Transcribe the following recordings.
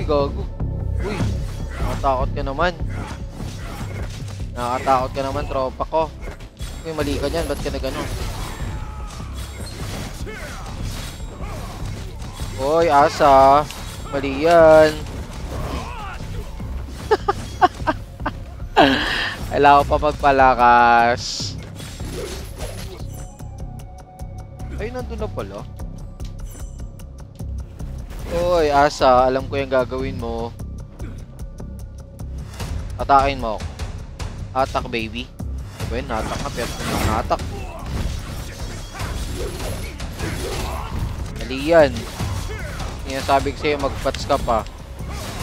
gago. Uy, nakatakot ka naman. Nakakatakot ka naman, tropa ko. Uy, mali ka dyan. Ba't ka na gano'n? Uy, asa. Mali yan. Kailangan ko pa magpalakas. Ay, nandun na pala. Uy, asa. Alam ko yung gagawin mo. Atakin mo ako. Attack, baby. Diba yun? Natak ka. Pero natak. Mali yan. Sinasabi ko sa'yo, mag-pats ka pa.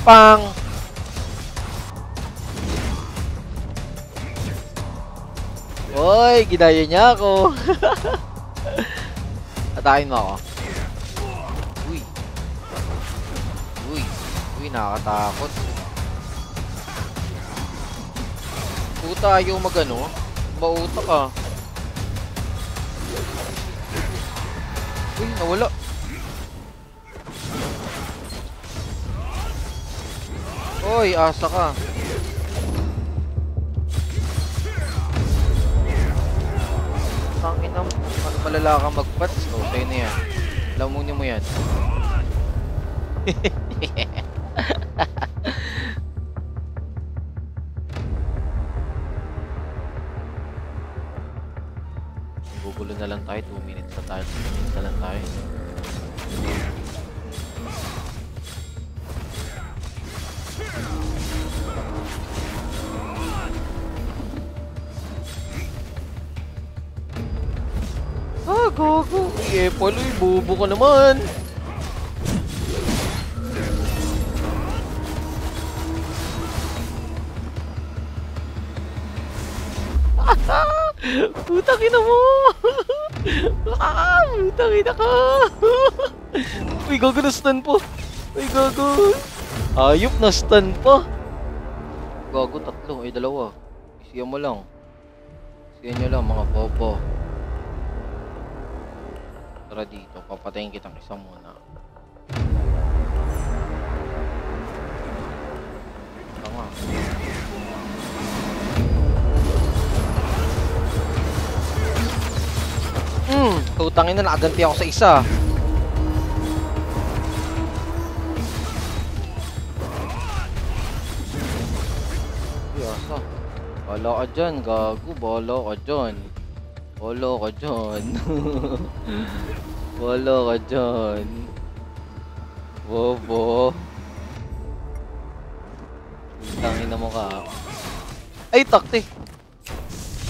Pang! Uy, ginaya niya ako. Atakin mo ako. Uy. Uy. Uy, nakakatakot. Puta, ayaw magano. Mauta ka. Uy, nawala. Uy, asa ka. Tangin na, malala kang mag-pats. Okay na yan. Lamunin mo yan. Gugulo na lang tayo. 2 minutes na tayo. 2 minutes na lang tayo. Ah, gago. Paloy, bobo ka naman. Putang ina mo. Putang ina ka. Uy, gago na stun po. Uy, gago. Ayop na stun pa. Gago, 3. Ay, 2. Isiyan mo lang. Isiyan nyo lang, mga bobo. Tara dito, papatayin kitang isa muna. Tama. Tutangin na, nakaganti ako sa isa. Yasa. Bala ka dyan, gago. Bala ka dyan. Bala ka dyan. Bala ka dyan. Bobo. Tutangin na mo ka. Ay, takti.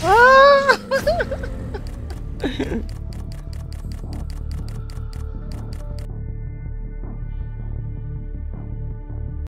Ah!